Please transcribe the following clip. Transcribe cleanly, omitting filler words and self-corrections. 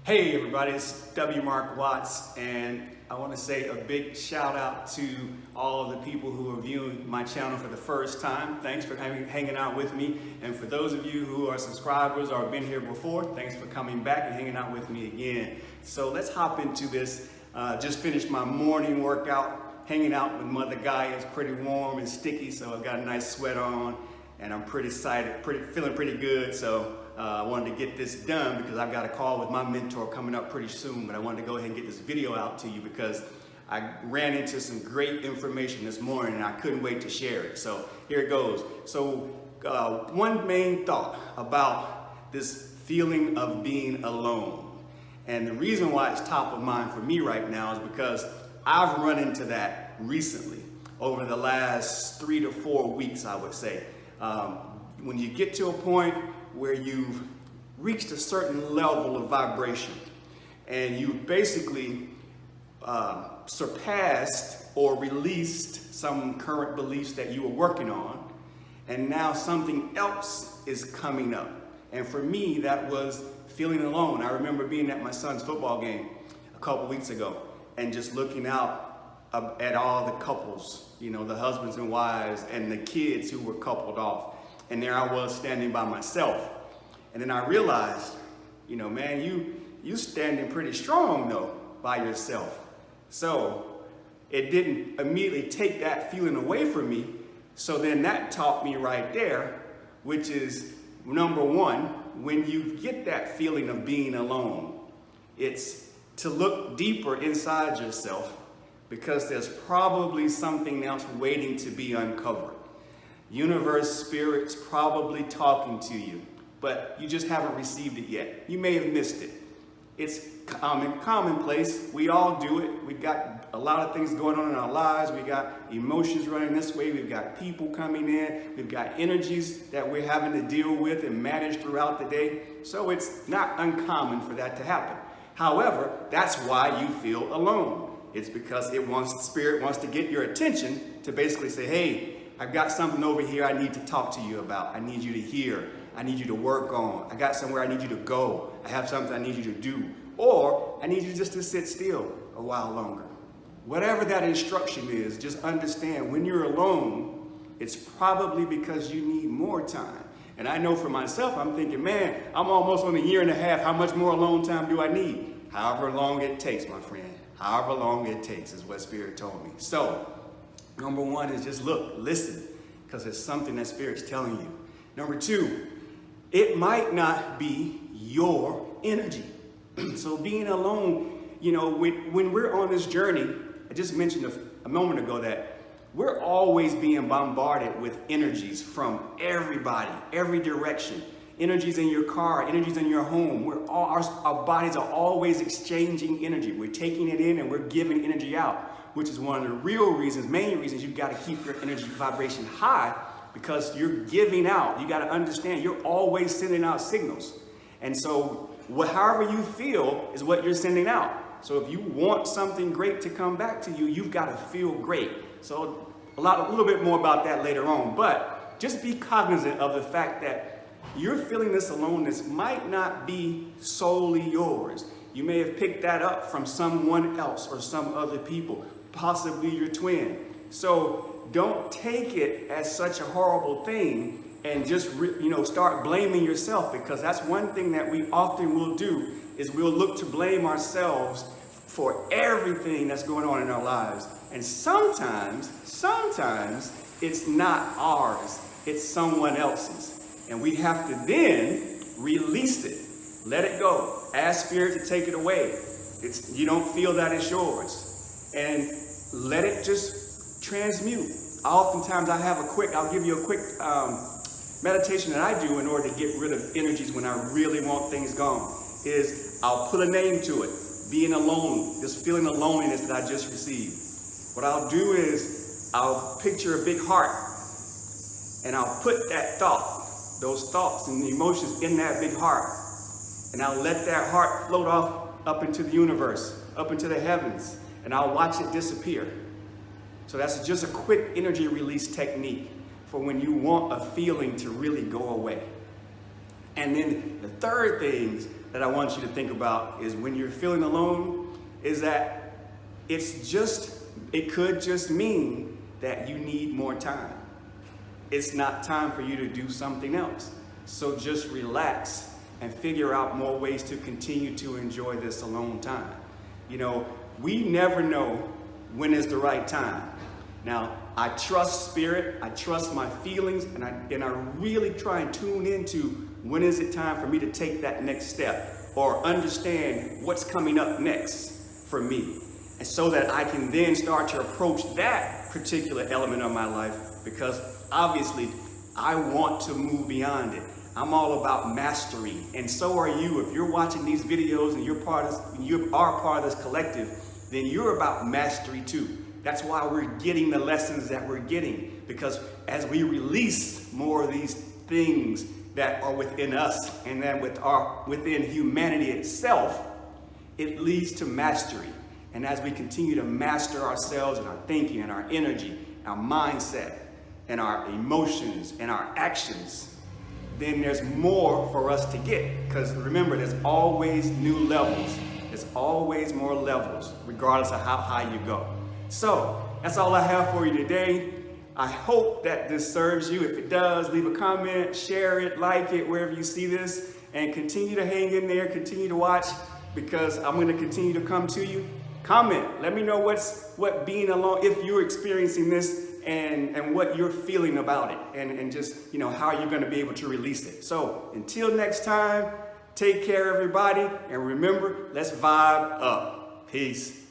Hey everybody, it's W. Mark Watts, and I want to say a big shout out to all of the people who are viewing my channel for the first time. Thanks for hanging out with me. And for those of you who are subscribers or have been here before, thanks for coming back and hanging out with me again. So let's hop into this. Just finished my morning workout, hanging out with Mother Gaia. It's pretty warm and sticky, so I've got a nice sweat on, and I'm pretty excited, feeling pretty good. So I wanted to get this done because I've got a call with my mentor coming up pretty soon, but I wanted to go ahead and get this video out to you because I ran into some great information this morning and I couldn't wait to share it. So here it goes. So one main thought about this feeling of being alone. And the reason why it's top of mind for me right now is because I've run into that recently over the last 3 to 4 weeks, I would say. When you get to a point where you've reached a certain level of vibration and you've basically surpassed or released some current beliefs that you were working on, and now something else is coming up. And for me, that was feeling alone. I remember being at my son's football game a couple weeks ago and just looking out at all the couples, you know, the husbands and wives and the kids who were coupled off. And there I was standing by myself. And then I realized, you know, man, you standing pretty strong though by yourself. So it didn't immediately take that feeling away from me. So then that taught me right there, which is number one, when you get that feeling of being alone, it's to look deeper inside yourself because there's probably something else waiting to be uncovered. Universe, spirit's probably talking to you, but you just haven't received it yet. You may have missed it. It's commonplace. We all do it. We've got a lot of things going on in our lives. We got emotions running this way. We've got people coming in. We've got energies that we're having to deal with and manage throughout the day. So it's not uncommon for that to happen. However, that's why you feel alone. It's because spirit wants to get your attention to basically say, hey, I've got something over here I need to talk to you about. I need you to hear. I need you to work on. I got somewhere I need you to go. I have something I need you to do. Or I need you just to sit still a while longer. Whatever that instruction is, just understand when you're alone, it's probably because you need more time. And I know for myself, I'm thinking, man, I'm almost on 1.5 years. How much more alone time do I need? However long it takes, my friend. However long it takes is what Spirit told me. So, number one is just look, listen, because it's something that Spirit's telling you. Number two, it might not be your energy. So being alone, you know, when we're on this journey, I just mentioned a moment ago that we're always being bombarded with energies from everybody, every direction. Energies in your car, energies in your home. Our bodies are always exchanging energy. We're taking it in and we're giving energy out, which is one of the main reasons you've got to keep your energy vibration high, because you're giving out. You got to understand you're always sending out signals. And so however you feel is what you're sending out. So if you want something great to come back to you, you've got to feel great. So a little bit more about that later on, but just be cognizant of the fact that you're feeling this aloneness might not be solely yours. You may have picked that up from someone else or some other people, possibly your twin. So don't take it as such a horrible thing and just start blaming yourself, because that's one thing that we often will do is we'll look to blame ourselves for everything that's going on in our lives. And sometimes it's not ours, it's someone else's. And we have to then release it, let it go, ask Spirit to take it away. You don't feel that it's yours, and let it just transmute. Oftentimes I'll give you a quick meditation that I do in order to get rid of energies when I really want things gone, is I'll put a name to it, being alone, this feeling of loneliness that I just received. What I'll do is I'll picture a big heart, and I'll put that thought, those thoughts and the emotions in that big heart, and I'll let that heart float off up into the universe, up into the heavens, and I'll watch it disappear. So that's just a quick energy release technique for when you want a feeling to really go away. And then the third thing that I want you to think about is when you're feeling alone, is that it could just mean that you need more time. It's not time for you to do something else. So just relax and figure out more ways to continue to enjoy this alone time. You know, we never know when is the right time. Now, I trust spirit, I trust my feelings, and I really try and tune into when is it time for me to take that next step or understand what's coming up next for me. And so that I can then start to approach that particular element of my life, because obviously I want to move beyond it. I'm all about mastery, and so are you. If you're watching these videos and you are part of this collective, then you're about mastery too. That's why we're getting the lessons that we're getting, because as we release more of these things that are within us and then within humanity itself, it leads to mastery. And as we continue to master ourselves and our thinking and our energy, our mindset and our emotions and our actions, then there's more for us to get. Because remember, there's always new levels. There's always more levels, regardless of how high you go. So that's all I have for you today. I hope that this serves you. If it does, leave a comment, share it, like it, wherever you see this, and continue to hang in there, continue to watch, because I'm going to continue to come to you. Comment, let me know what being alone, if you're experiencing this, and what you're feeling about it, and just, you know, how you're going to be able to release it. So until next time, take care, everybody, and remember, let's vibe up. Peace.